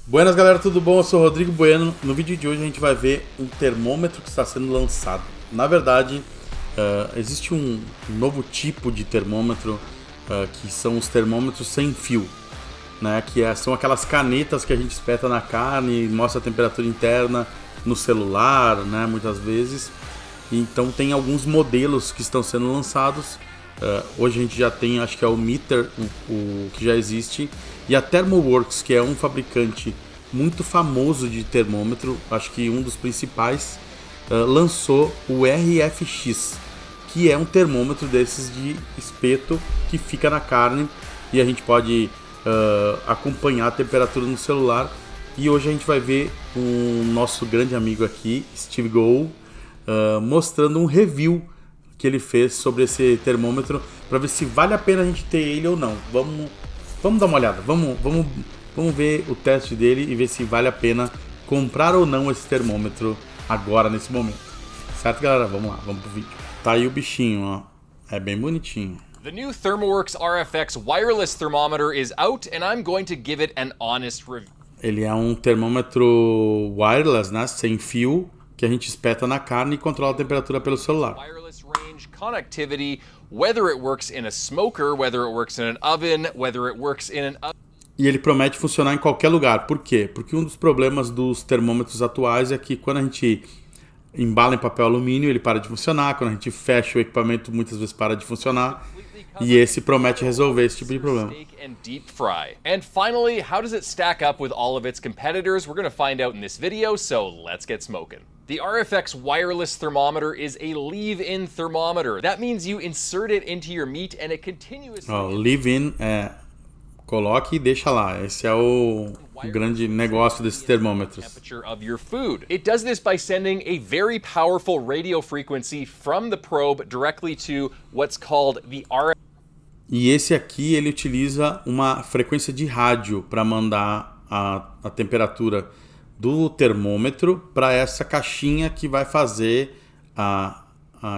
Buenas galera, tudo bom? Eu sou o Rodrigo Bueno. No vídeo de hoje a gente vai ver um termômetro que está sendo lançado. Na verdade, existe um novo tipo de termômetro que são os termômetros sem fio, né? São aquelas canetas que a gente espeta na carne e mostra a temperatura interna no celular, né? Muitas vezes. Então tem alguns modelos que estão sendo lançados. Hoje a gente já tem, acho que é o Meter, o que já existe, e a Thermoworks, que é um fabricante muito famoso de termômetro, acho que um dos principais, lançou o RFX, que é um termômetro desses de espeto que fica na carne e a gente pode acompanhar a temperatura no celular. E hoje a gente vai ver o nosso grande amigo aqui, Steve Go, mostrando um review que ele fez sobre esse termômetro para ver se vale a pena a gente ter ele ou não. Vamos dar uma olhada, vamos ver o teste dele e ver se vale a pena comprar ou não esse termômetro agora, nesse momento. Certo, galera? Vamos lá, vamos pro vídeo. Tá aí o bichinho, ó. É bem bonitinho. The new Thermoworks RFX wireless thermometer is out and I'm going to give it an honest review. Ele é um termômetro wireless, né? Sem fio, que a gente espeta na carne e controla a temperatura pelo celular. Wireless range connectivity, whether it works in a smoker, whether it works in an oven, whether it works in an E ele promete funcionar em qualquer lugar. Por quê? Porque um dos problemas dos termômetros atuais é que quando a gente embala em papel alumínio, ele para de funcionar. Quando a gente fecha o equipamento, muitas vezes para de funcionar. E esse promete resolver esse tipo de problema. and deep fry. And finally, how does it stack up with all of its competitors? We're going to find out in this video, so let's get smoking. The RFX wireless thermometer is a leave-in thermometer. That means you insert it into your meat and it continuously... Leave-in é coloque e deixa lá. Esse é o grande negócio desses termômetros. Temperature of your food. It does this by sending a very powerful radio frequency from the probe directly to what's called the RF. E esse aqui ele utiliza uma frequência de rádio para mandar a temperatura do termômetro para essa caixinha que vai fazer a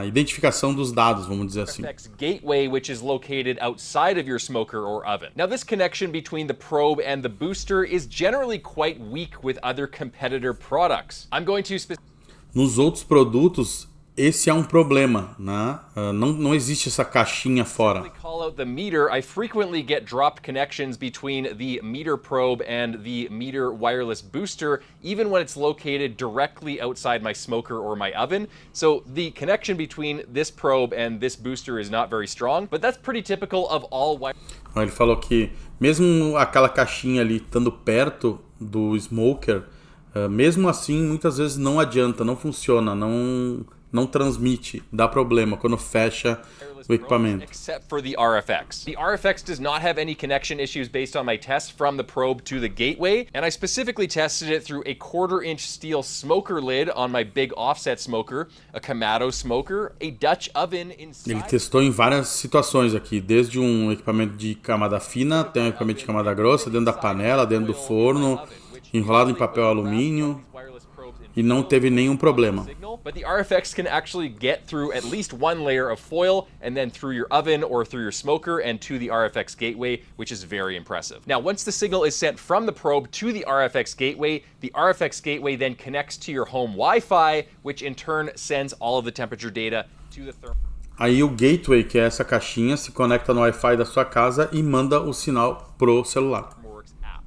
identificação dos dados, vamos dizer assim. RFX gateway, which is located outside of your smoker or oven. Now, this connection between the probe and the booster is generally quite weak with other competitor products. I'm going to Nos outros produtos, esse é um problema, né? Não existe essa caixinha fora. call out the meter. I frequently get dropped connections between the meter probe and the meter wireless booster, even when it's located directly outside my smoker or my oven. So the connection between this probe and this booster is not very strong, but that's pretty typical of all Ele falou que mesmo aquela caixinha ali estando perto do smoker, mesmo assim muitas vezes não adianta, não funciona, não transmite, dá problema quando fecha o equipamento. except for the RFX. The RFX does not have any connection issues based on my test from the probe to the gateway, and I specifically tested it through a 1/4-inch steel smoker lid on my big offset smoker, a Kamado smoker, a Dutch oven inside. Ele testou em várias situações aqui, desde um equipamento de camada fina, até um equipamento de camada grossa, dentro da panela, dentro do forno, enrolado em papel alumínio, e não teve nenhum problema. But the RFX can actually get through at least one layer of foil and then through your oven or through your smoker and to the RFX gateway, which is very impressive. Now, once the signal is sent from the probe to the RFX gateway then connects to your home Wi-Fi, which in turn sends all of the temperature data to the thermometer. Aí o gateway, que é essa caixinha, se conecta no Wi-Fi da sua casa e manda o sinal pro celular.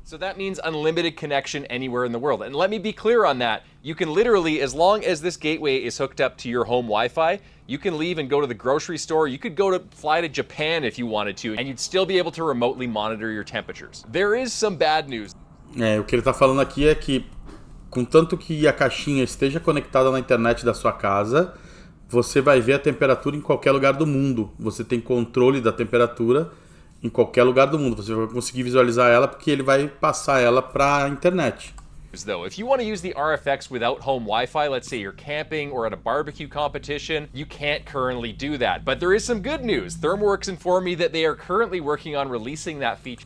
So that means unlimited connection anywhere in the world. And let me be clear on that. You can literally, as long as this gateway is hooked up to your home Wi-Fi, you can leave and go to the grocery store. You could fly to Japan if you wanted to, and you'd still be able to remotely monitor your temperatures. There is some bad news. O que ele está falando aqui é que, contanto que a caixinha esteja conectada na internet da sua casa, você vai ver a temperatura em qualquer lugar do mundo. Você tem controle da temperatura em qualquer lugar do mundo. Você vai conseguir visualizar ela porque ele vai passar ela para a internet. Though, if you want to use the RFX without home Wi-Fi, let's say you're camping or at a barbecue competition, you can't currently do that. But there is some good news. Thermoworks informed me that they are currently working on releasing that feature.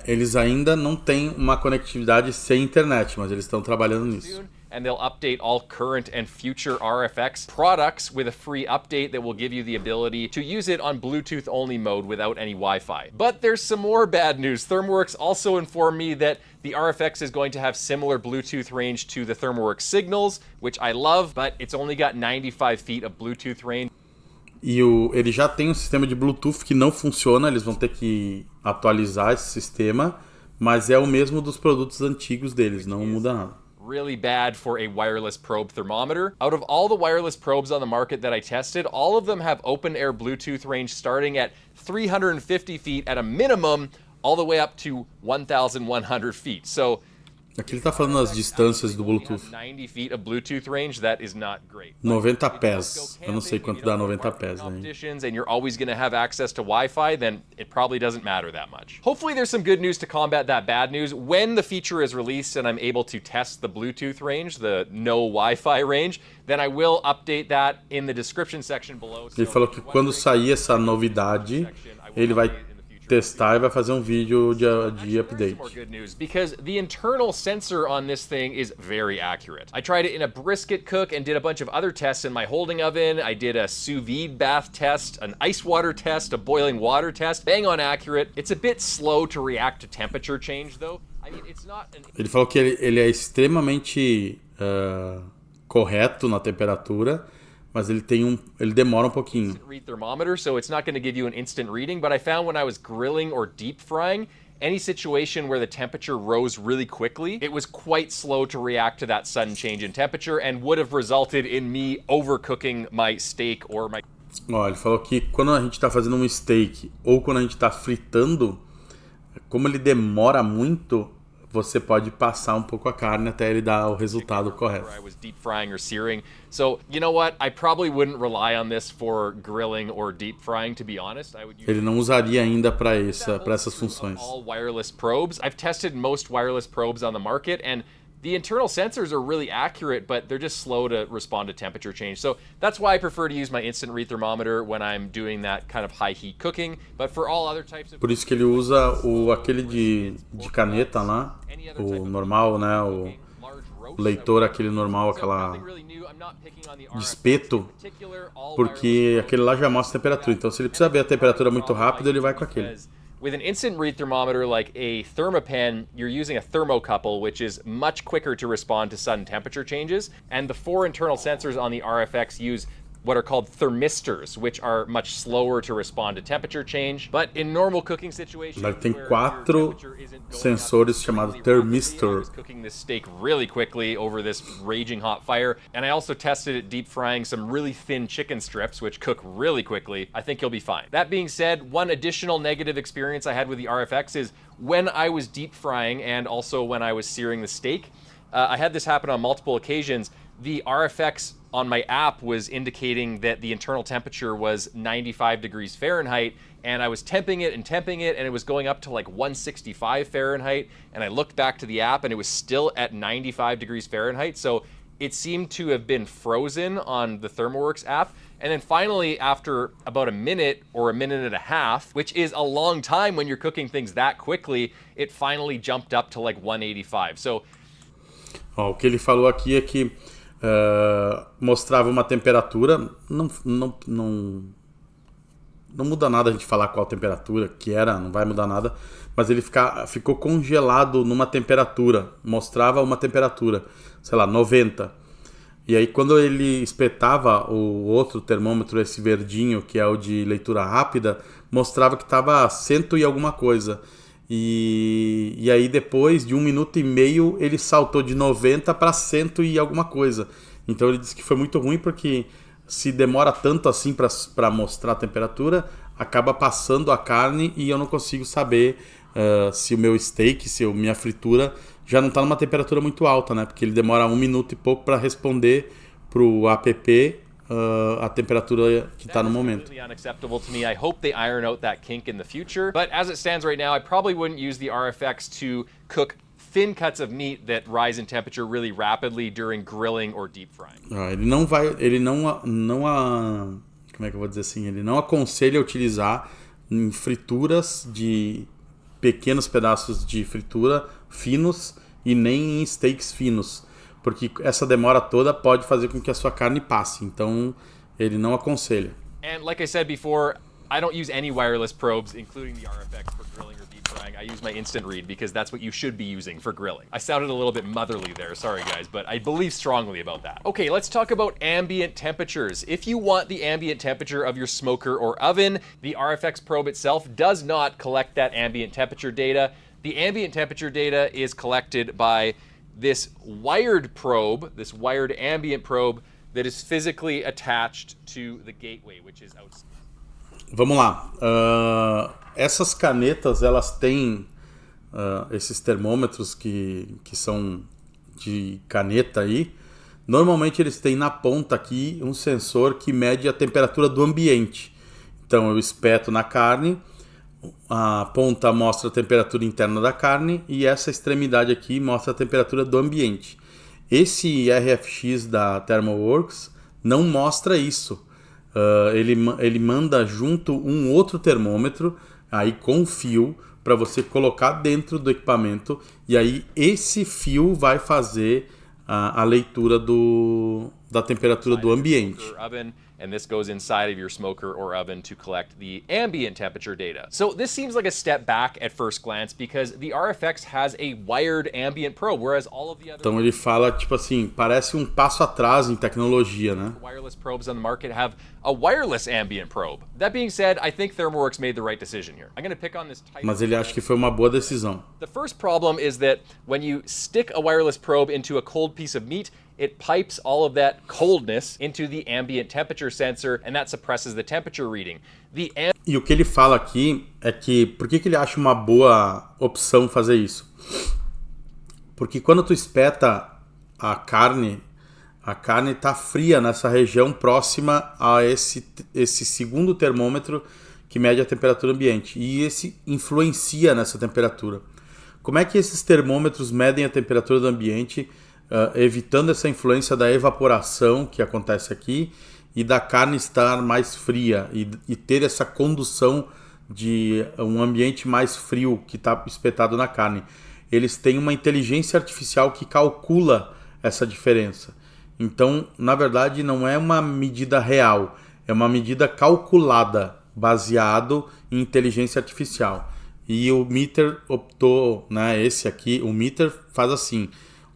Eles ainda não têm uma conectividade sem internet, mas eles estão trabalhando nisso. and they'll update all current and future RFX products with a free update that will give you the ability to use it on Bluetooth only mode without any Wi-Fi. But there's some more bad news. ThermoWorks also informed me that the RFX is going to have similar Bluetooth range to the ThermoWorks Signals, which I love, but it's only got 95 feet of Bluetooth range. Ele já tem um sistema de Bluetooth que não funciona, eles vão ter que atualizar esse sistema, mas é o mesmo dos produtos antigos deles, não muda nada. Really bad for a wireless probe thermometer. Out of all the wireless probes on the market that I tested, all of them have open air Bluetooth range starting at 350 feet at a minimum, all the way up to 1,100 feet. So aqui ele tá falando as distâncias do Bluetooth. 90 feet of Bluetooth range, that is not great. 90 pés. Eu não sei quanto dá 90 pés, né? And you're always going to have access to Wi-Fi, then it probably doesn't matter that much. Hopefully there's some good news to combat that bad news. When the feature is released and I'm able to test the Bluetooth range, the no Wi-Fi range, then I will update that in the description section below. Ele falou que quando sair essa novidade, ele vai testar e vai fazer um vídeo de update. More good news, because the internal sensor on this thing is very accurate. I tried it in a brisket cook and did a bunch of other tests in my holding oven. I did a sous vide bath test, an ice water test, a boiling water test. Bang on accurate. It's a bit slow to react to temperature change though. I mean, it's not an... Ele falou que ele é extremamente correto na temperatura, mas ele demora um pouquinho. Read thermometer, so it's not going to give you an instant reading, but I found when I was grilling or deep frying, any situation where the temperature rose really quickly, it was quite slow to react to that sudden change in temperature and would have resulted in me overcooking my steak or my... Ó, ele falou que quando a gente está fazendo um steak ou quando a gente está fritando, como ele demora muito, você pode passar um pouco a carne até ele dar o resultado correto. I was deep frying or searing. So, you know what? I probably wouldn't rely on this for grilling or deep frying, to be honest. I would use Ele não usaria ainda para essas funções. all wireless probes. I've tested most wireless probes on the market, and the internal sensors are really accurate, but they're just slow to respond to temperature change. So that's why I prefer to use my instant read thermometer when I'm doing that kind of high heat cooking. But for all other types of... Por isso que ele usa aquele de caneta lá, o normal, né? O leitor, aquele normal, aquela de espeto, porque aquele lá já mostra a temperatura. Então se ele precisa ver a temperatura muito rápido, ele vai com aquele. With an instant read thermometer like a Thermapen, you're using a thermocouple, which is much quicker to respond to sudden temperature changes. And the 4 internal sensors on the RFX use what are called thermistors, which are much slower to respond to temperature change. But in normal cooking situations, Ele tem 4 sensores chamados thermistor. I was cooking this steak really quickly over this raging hot fire, and I also tested it deep frying some really thin chicken strips, which cook really quickly. I think you'll be fine. That being said, one additional negative experience I had with the RFX is when I was deep frying and also when I was searing the steak. I had this happen on multiple occasions. The RFX on my app was indicating that the internal temperature was 95 degrees Fahrenheit, and I was temping it, and it was going up to like 165 Fahrenheit, and I looked back to the app, and it was still at 95 degrees Fahrenheit, so it seemed to have been frozen on the ThermoWorks app. And then finally, after about a minute or a minute and a half, which is a long time when you're cooking things that quickly, it finally jumped up to like 185. So, ó, o que ele falou aqui é que mostrava uma temperatura, não muda nada a gente falar qual temperatura que era, não vai mudar nada, mas ele ficou congelado numa temperatura, mostrava uma temperatura, sei lá, 90. E aí quando ele espetava o outro termômetro, esse verdinho, que é o de leitura rápida, mostrava que estava 100 e alguma coisa. E aí depois de 1 minuto e meio ele saltou de 90 para 100 e alguma coisa. Então ele disse que foi muito ruim porque se demora tanto assim para mostrar a temperatura, acaba passando a carne e eu não consigo saber se o meu steak, se a minha fritura já não está numa temperatura muito alta, né? Porque ele demora 1 minuto e pouco para responder pro app a temperatura que está no momento. Unacceptable to me. I hope they iron out that kink in the future. But as it stands right now, I probably wouldn't use the RFX to cook thin cuts of meat that rise in temperature really rapidly during grilling or deep frying. Como é que eu vou dizer assim? Ele não aconselha utilizar em frituras de pequenos pedaços de fritura finos e nem em steaks finos. porque essa demora toda pode fazer com que a sua carne passe. Então, ele não aconselha. And like I said before, I don't use any wireless probes, including the RFX for grilling or deep frying. I use my instant read because that's what you should be using for grilling. I sounded a little bit motherly there, sorry guys, but I believe strongly about that. Okay, let's talk about ambient temperatures. If you want the ambient temperature of your smoker or oven, the RFX probe itself does not collect that ambient temperature data. The ambient temperature data is collected by this wired probe, this wired ambient probe that is physically attached to the gateway, which is outside. Vamos lá. Essas canetas, elas têm esses termômetros que são de caneta aí. Normalmente eles têm na ponta aqui um sensor que mede a temperatura do ambiente. Então eu espeto na carne, a ponta mostra a temperatura interna da carne e essa extremidade aqui mostra a temperatura do ambiente. Esse RFX da Thermoworks não mostra isso. Ele manda junto um outro termômetro aí com fio para você colocar dentro do equipamento e aí esse fio vai fazer a leitura da temperatura do ambiente. And this goes inside of your smoker or oven to collect the ambient temperature data. So this seems like a step back at first glance because the RFX has a wired ambient probe, whereas all of the other Então ele fala, tipo assim, parece um passo atrás em tecnologia, né? wireless probes on the market have a wireless ambient probe. That being said, I think Thermoworks made the right decision here. I'm going to pick on this type. Mas ele acha que foi uma boa decisão. The first problem is that when you stick a wireless probe into a cold piece of meat, it pipes all of that coldness into the ambient temperature sensor, and that suppresses the temperature reading. E o que ele fala aqui é que por que ele acha uma boa opção fazer isso? Porque quando tu espeta a carne está fria nessa região próxima a esse segundo termômetro que mede a temperatura ambiente. E esse influencia nessa temperatura. Como é que esses termômetros medem a temperatura do ambiente, evitando essa influência da evaporação que acontece aqui e da carne estar mais fria e ter essa condução de um ambiente mais frio que está espetado na carne? Eles têm uma inteligência artificial que calcula essa diferença. Então, na verdade, não é uma medida real, é uma medida calculada, baseado em inteligência artificial. E o Meter optou, né, esse aqui, o Meter faz assim,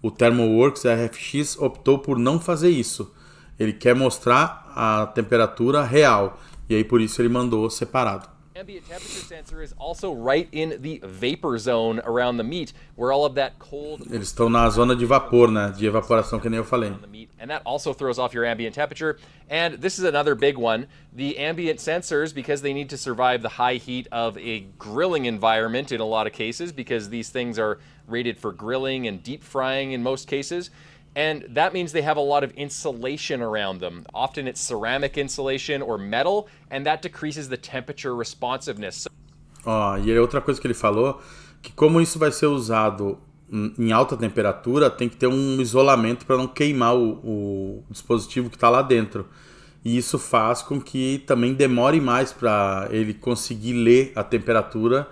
o Thermoworks RFX optou por não fazer isso. Ele quer mostrar a temperatura real, e aí por isso ele mandou separado. Ambient temperature sensor is also right in the vapor zone around the meat, where all of that cold. Eles estão na zona de vapor, né? De evaporação, que nem eu falei. And that also throws off your ambient temperature. And this is another big one. The ambient sensors, because they need to survive the high heat of a grilling environment in a lot of cases, because these things are rated for grilling and deep frying in most cases. And that means they have a lot of insulation around them. Often it's ceramic insulation or metal, and that decreases the temperature responsiveness. E outra coisa que ele falou, que como isso vai ser usado em alta temperatura, tem que ter um isolamento para não queimar o dispositivo que está lá dentro. E isso faz com que também demore mais para ele conseguir ler a temperatura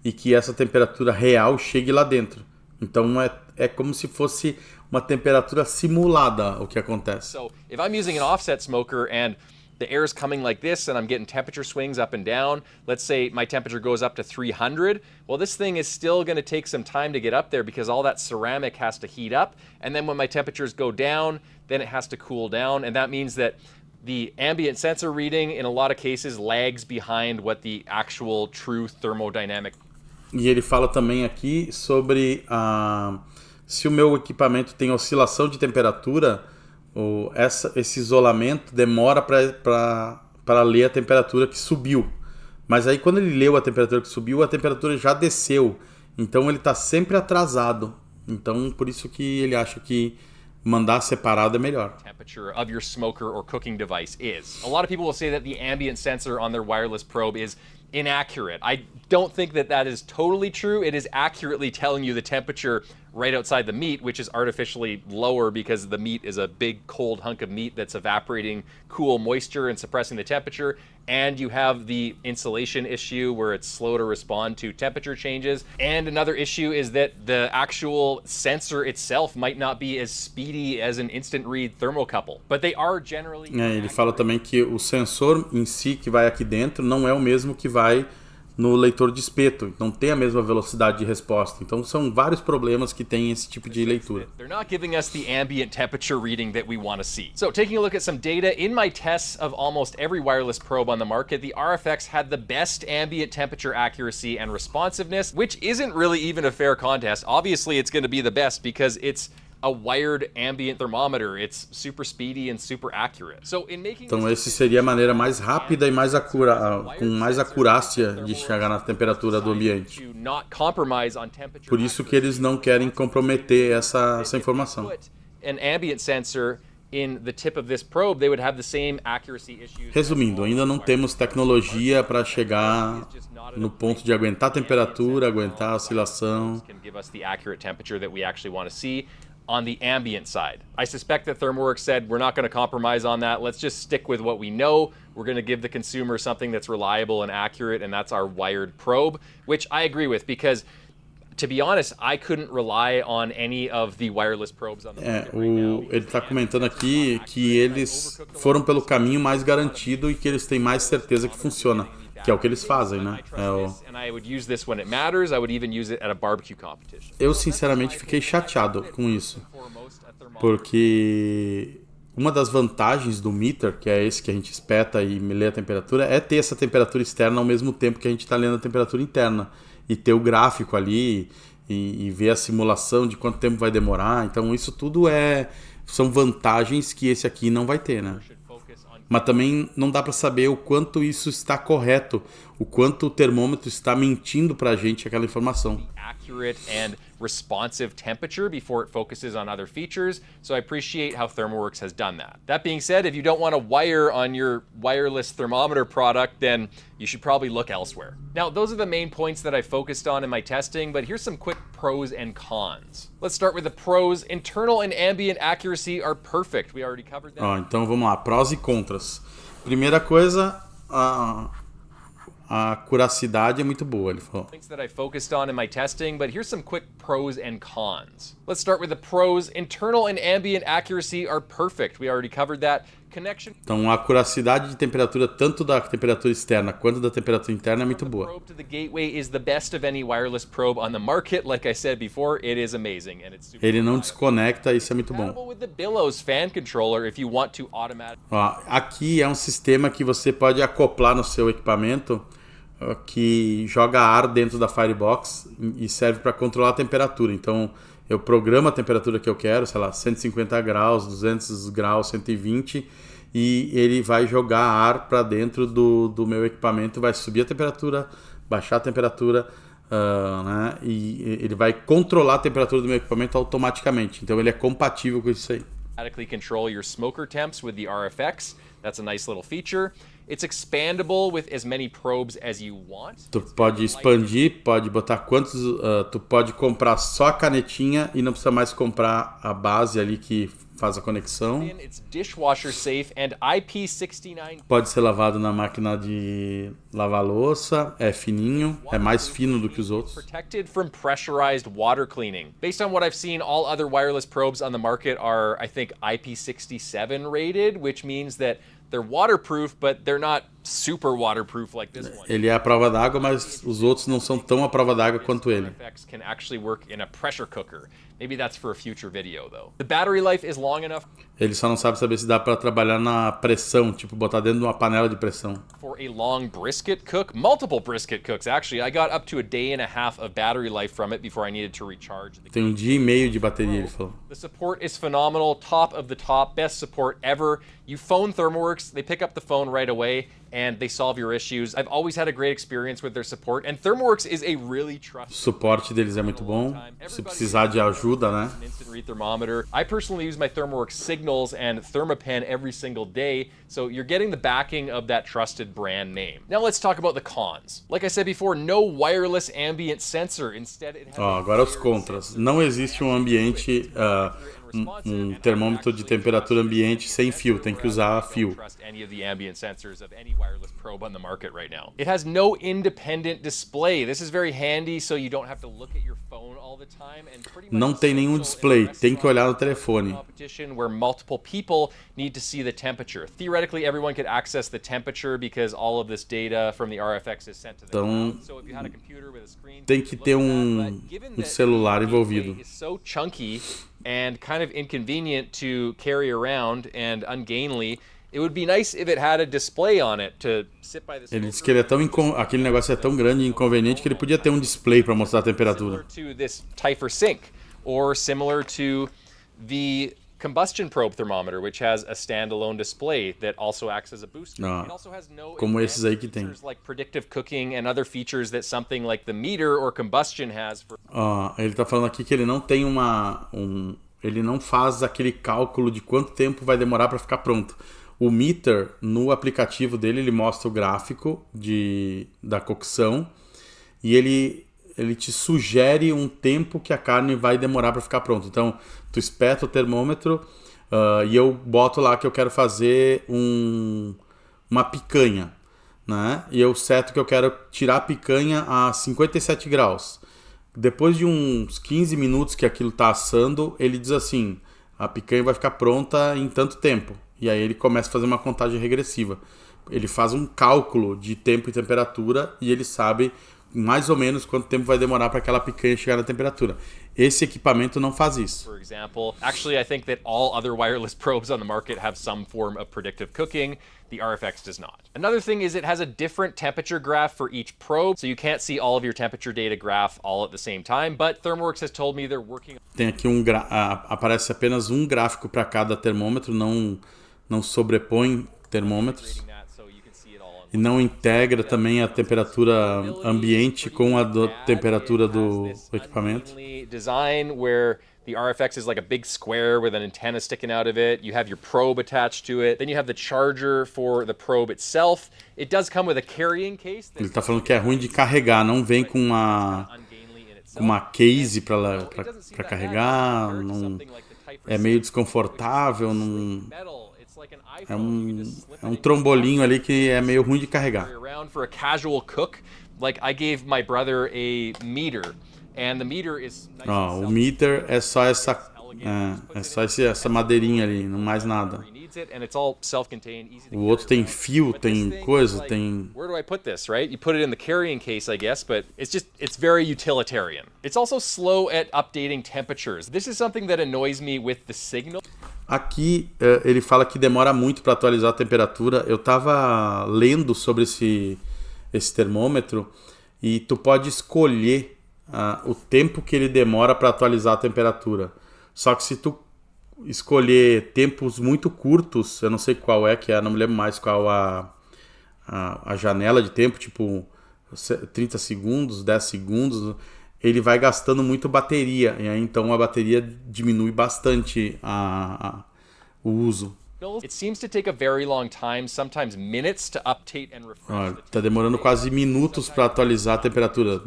e que essa temperatura real chegue lá dentro. Então é como se fosse uma temperatura simulada o que acontece. So if I'm using an offset smoker and the air is coming like this and I'm getting temperature swings up and down, let's say my temperature goes up to 300, well, this thing is still going to take some time to get up there because all that ceramic has to heat up, and then when my temperatures go down, then it has to cool down, and that means that the ambient sensor reading in a lot of cases lags behind what the actual true thermodynamic. E ele fala também aqui sobre se o meu equipamento tem oscilação de temperatura, esse isolamento demora para ler a temperatura que subiu. Mas aí quando ele leu a temperatura que subiu, a temperatura já desceu. Então ele está sempre atrasado. Então por isso que ele acha que mandar separado é melhor. Temperature of your smoker or cooking device is. A lot of people will say that the ambient sensor on their wireless probe is inaccurate. I don't think that is totally true. It is accurately telling you the temperature right outside the meat, which is artificially lower because the meat is a big cold hunk of meat that's evaporating cool moisture and suppressing the temperature. and you have the insulation issue where it's slow to respond to temperature changes. And another issue is that the actual sensor itself might not be as speedy as an instant read thermocouple, but they are generally... Ele fala também que o sensor em si que vai aqui dentro não é o mesmo que vai no leitor de espeto, não tem a mesma velocidade de resposta. Então são vários problemas que tem esse tipo de leitura. They're not giving us the ambient temperature reading that we want to see. So taking a look at some data, in my tests of almost every wireless probe on the market, the RFX had the best ambient temperature accuracy and responsiveness, which isn't really even a fair contest. Obviously it's going to be the best because it's a wired ambient thermometer. It's super speedy and super accurate. So in making Então esse seria a maneira mais rápida e com mais acurácia de chegar na temperatura do ambiente. to not compromise on temperature. Por isso que eles não querem comprometer essa informação. Put an ambient sensor in the tip of this probe, they would have the same accuracy issues. Resumindo, ainda não temos tecnologia para chegar no ponto de aguentar a temperatura, aguentar a oscilação. Can give us the accurate temperature that we actually want to see on the ambient side. I suspect that ThermoWorks said, we're not going to compromise on that. Let's just stick with what we know. We're going to give the consumer something that's reliable and accurate, and that's our wired probe, which I agree with because, to be honest, I couldn't rely on any of the wireless probes on the market right now. Ele está comentando aqui que eles foram pelo caminho mais garantido e que eles têm mais certeza que funciona, que é o que eles fazem, né? And I would use this when it matters. I would even use it at a barbecue competition. Eu sinceramente fiquei chateado com isso, porque uma das vantagens do meter, que é esse que a gente espeta e lê a temperatura, é ter essa temperatura externa ao mesmo tempo que a gente está lendo a temperatura interna e ter o gráfico ali e ver a simulação de quanto tempo vai demorar. Então isso tudo são vantagens que esse aqui não vai ter, né? Mas também não dá para saber o quanto isso está correto, o quanto o termômetro está mentindo para a gente aquela informação. Accurate and responsive temperature before it focuses on other features. So I appreciate how ThermoWorks has done that. That being said, if you don't want a wire on your wireless thermometer product, then you should probably look elsewhere. Now, those are the main points that I focused on in my testing, but here's some quick pros and cons. Let's start with the pros. Internal and ambient accuracy are perfect. We already covered that. Então vamos lá, prós e contras. Primeira coisa, a acuracidade é muito boa, ele falou. Things that I focused on in my testing, but here's some quick pros and cons. Let's start with the pros. Internal and ambient accuracy are perfect. We already covered that. Connection. Então a acuracidade de temperatura tanto da temperatura externa quanto da temperatura interna é muito boa. Probe to the gateway is the best of any wireless probe on the market. Like I said before, it is amazing and it's super Ele não desconecta, isso é muito bom. compatible with the Billows fan controller if you want to automatically. Aqui é um sistema que você pode acoplar no seu equipamento que joga ar dentro da Firebox e serve para controlar a temperatura. Então eu programo a temperatura que eu quero, sei lá, 150 graus, 200 graus, 120, e ele vai jogar ar para dentro do meu equipamento, vai subir a temperatura, baixar a temperatura, né? E ele vai controlar a temperatura do meu equipamento automaticamente. Então ele é compatível com isso aí. Automatically control your smoker temps with the RFX. That's a nice little feature. It's expandable with as many probes as you want. Tu pode expandir, pode botar quantos... tu pode comprar só a canetinha e não precisa mais comprar a base ali que faz a conexão. It's dishwasher safe and IP69. Pode ser lavado na máquina de lavar louça, é fininho, é mais fino do que os outros. Protected from pressurized water cleaning. Based on what I've seen, all other wireless probes on the market are, I think, IP67 rated, which means that they're waterproof, but they're not super waterproof like this one. Ele é a prova d'água, mas os outros não são tão à prova d'água quanto ele. RFX can actually work in a pressure cooker. Maybe that's for a future video, though. The battery life is long enough Ele só não sabe saber se dá para trabalhar na pressão, tipo botar dentro de uma panela de pressão. for a long brisket cook. Multiple brisket cooks, actually. I got up to a day and a half of battery life from it before I needed to recharge. Tem 1 dia e meio de bateria, ele falou. The support is phenomenal, top of the top, best support ever. You phone ThermoWorks, they pick up the phone right away, and they solve your issues. I've always had a great experience with their support, and ThermoWorks is a really O trusted suporte deles é muito bom. Se precisar de ajuda, né? instant read thermometer. I personally use my ThermoWorks signals and ThermaPen every single day, so you're getting the backing of that trusted brand name. Now let's talk about the cons. Like I said before, no wireless ambient sensor. Instead, it has Agora os contras. Não existe um ambiente, um termômetro de temperatura ambiente sem fio, tem que usar fio. It has no independent display. This is very handy so you don't have to look at your phone all the time and pretty much Não tem nenhum display, tem que olhar no telefone. Where multiple people need to see the temperature. Theoretically, everyone could access the temperature because all of this data from the RFX is sent to the cloud. So if you had a computer with a screen, tem que ter um celular envolvido. It's so chunky and kind of inconvenient to carry around and ungainly. It would be nice if it had a display on it to sit by the. Ele disse que ele é tão aquele negócio é tão grande e inconveniente que ele podia ter um display para mostrar a temperatura. Similar to this Typhor Sync, or similar to the combustion probe thermometer, which has a standalone display that also acts as a booster. Não, It also has no como esses aí que tem. features like predictive cooking and other features that something like the meter or combustion has for. Ele tá falando aqui que ele não tem ele não faz aquele cálculo de quanto tempo vai demorar para ficar pronto. O meter, no aplicativo dele, ele mostra o gráfico da cocção e ele te sugere um tempo que a carne vai demorar para ficar pronta. Então, tu espeta o termômetro e eu boto lá que eu quero fazer uma picanha, né? E eu seto que eu quero tirar a picanha a 57 graus. Depois de uns 15 minutos que aquilo está assando, ele diz assim, a picanha vai ficar pronta em tanto tempo. E aí ele começa a fazer uma contagem regressiva. Ele faz um cálculo de tempo e temperatura e ele sabe mais ou menos quanto tempo vai demorar para aquela picanha chegar na temperatura. Esse equipamento não faz isso. For example, actually I think that all other wireless probes on the market have some form of predictive cooking. The RFX does not. Another thing is it has a different temperature graph for each probe, so you can't see all of your temperature data graph all at the same time, but ThermoWorks has told me they're working. Tem aqui aparece apenas um gráfico para cada termômetro, não sobrepõe termômetros. E não integra também a temperatura ambiente com a temperatura do equipamento. Design where the RFX is like a big square with an antenna sticking out of it. You have your probe attached to it. Then you have the charger for the probe itself. It does come with a carrying case. Ele está falando que é ruim de carregar, não vem com uma case para carregar, é meio desconfortável, é um trombolinho ali que é meio ruim de carregar. For a casual cook, like I gave my brother a meter, and the meter is. O meter é só essa madeirinha ali, não mais nada. O outro tem fio, tem coisa, tem. Where do I put this, right? You put it in the carrying case, I guess, but it's very utilitarian. It's also slow at updating temperatures. This is something that annoys me with the Signal. Aqui ele fala que demora muito para atualizar a temperatura. Eu estava lendo sobre esse termômetro e tu pode escolher o tempo que ele demora para atualizar a temperatura. Só que se tu escolher tempos muito curtos, eu não sei qual que é, não me lembro mais qual a janela de tempo, tipo 30 segundos, 10 segundos, ele vai gastando muito bateria, e aí então a bateria diminui bastante o uso. It seems to take a very long time, sometimes minutes to update and refresh. Tá demorando quase minutos para atualizar a temperatura.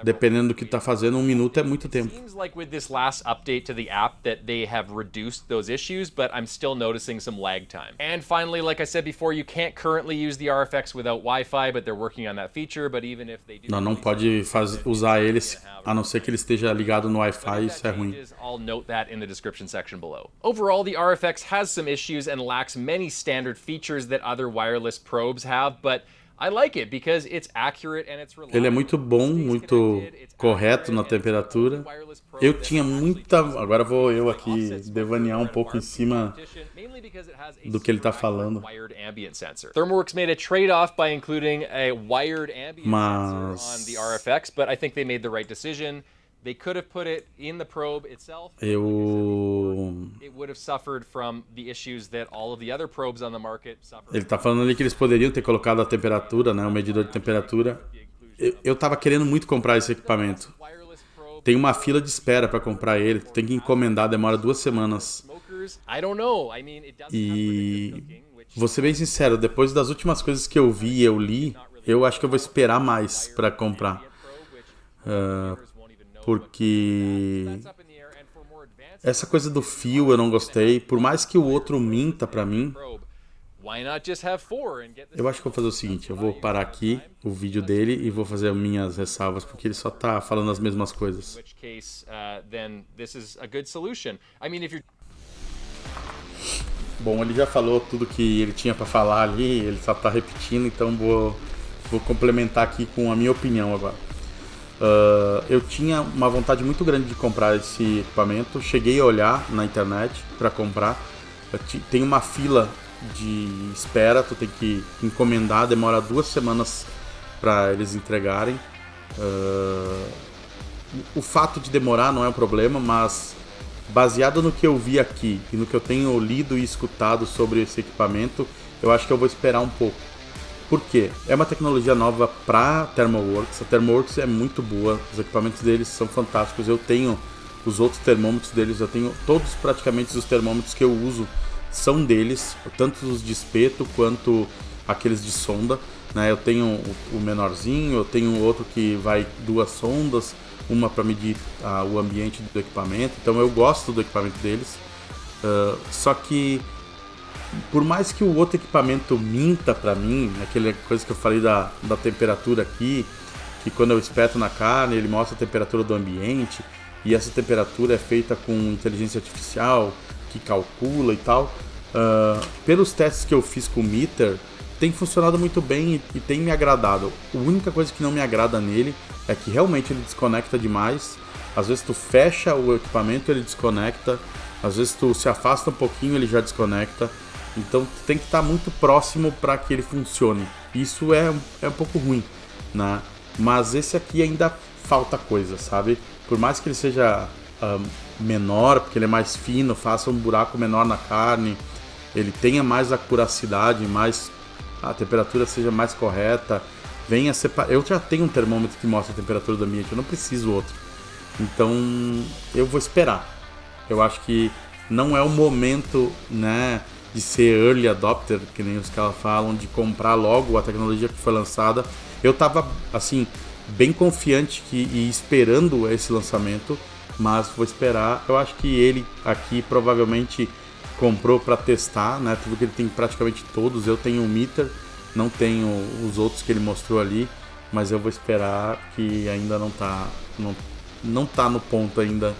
Dependendo do que tá fazendo, 1 minuto é muito tempo. Seems like with this last update to the app that they have reduced those issues, but I'm still noticing some lag time. And finally, like I said before, you can't currently use the RFX without Wi-Fi, but they're working on that feature. But even if they do, não pode usar eles a não ser que ele esteja ligado no Wi-Fi. Isso é ruim. I'll note that in the description section below. Overall, the RFX has some issues and lacks many standard features that other wireless probes have, but I like it because it's accurate and it's reliable. Ele é muito bom, muito correto na temperatura. Eu tinha muita... Agora vou eu aqui devanear um pouco em cima do que ele está falando. ThermoWorks made a trade-off by including a wired ambient sensor on the RFX, but I think they made the right decision. They could have put it in the probe itself. It would have suffered from the issues that all of the other probes on the market suffer. Ele tá falando ali que eles poderiam ter colocado a temperatura, né, o medidor de temperatura. Eu tava querendo muito comprar esse equipamento. Tem uma fila de espera para comprar ele, tu tem que encomendar, demora 2 semanas. E vou ser bem sincero, depois das últimas coisas que eu vi e eu li, eu acho que eu vou esperar mais para comprar. Porque Essa coisa do fio eu não gostei, por mais que o outro minta pra mim. Eu acho que eu vou fazer o seguinte, eu vou parar aqui o vídeo dele e vou fazer minhas ressalvas, porque ele só tá falando as mesmas coisas. Bom, ele já falou tudo que ele tinha pra falar ali, ele só tá repetindo, então vou complementar aqui com a minha opinião agora. Eu tinha uma vontade muito grande de comprar esse equipamento, cheguei a olhar na internet para comprar, tem uma fila de espera, tu tem que encomendar, demora 2 semanas para eles entregarem. O fato de demorar não é um problema, mas baseado no que eu vi aqui e no que eu tenho lido e escutado sobre esse equipamento, eu acho que eu vou esperar um pouco. Por quê? É uma tecnologia nova para Thermalworks. A Thermalworks é muito boa, os equipamentos deles são fantásticos. Eu tenho os outros termômetros deles, eu tenho todos praticamente os termômetros que eu uso são deles, tanto os de espeto quanto aqueles de sonda, né? Eu tenho o menorzinho, eu tenho outro que vai 2 sondas, uma para medir o ambiente do equipamento, então eu gosto do equipamento deles. Só que por mais que o outro equipamento minta para mim, aquela coisa que eu falei da temperatura aqui, que quando eu espeto na carne ele mostra a temperatura do ambiente, e essa temperatura é feita com inteligência artificial que calcula e tal. Pelos testes que eu fiz com o Meter, tem funcionado muito bem e tem me agradado. A única coisa que não me agrada nele é que realmente ele desconecta demais. Às vezes tu fecha o equipamento, ele desconecta. Às vezes tu se afasta um pouquinho, ele já desconecta. Então tu tem que estar muito próximo para que ele funcione. Isso é um pouco ruim, né? Mas esse aqui ainda falta coisa, sabe? Por mais que ele seja menor, porque ele é mais fino, faça um buraco menor na carne, ele tenha mais acuracidade, mais a temperatura seja mais correta, venha separar. Eu já tenho um termômetro que mostra a temperatura do ambiente, eu não preciso outro. Então eu vou esperar. Eu acho que não é o momento, né, de ser early adopter, que nem os caras falam, de comprar logo a tecnologia que foi lançada. Eu tava assim bem confiante e esperando esse lançamento, mas vou esperar. Eu acho que ele aqui provavelmente comprou para testar, né? Tu viu que ele tem praticamente todos. Eu tenho o Meter, não tenho os outros que ele mostrou ali, mas eu vou esperar, que ainda não tá no ponto ainda.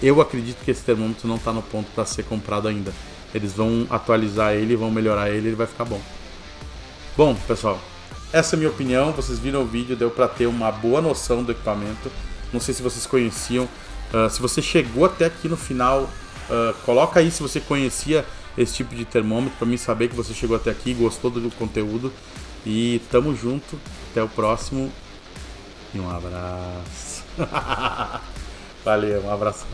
Eu acredito que esse termômetro não tá no ponto para ser comprado ainda. Eles vão atualizar ele, vão melhorar ele vai ficar bom. Bom, pessoal, essa é a minha opinião. Vocês viram o vídeo, deu para ter uma boa noção do equipamento. Não sei se vocês conheciam. Se você chegou até aqui no final, coloca aí se você conhecia esse tipo de termômetro, para mim saber que você chegou até aqui, gostou do conteúdo. E tamo junto, até o próximo e um abraço. Valeu, um abração.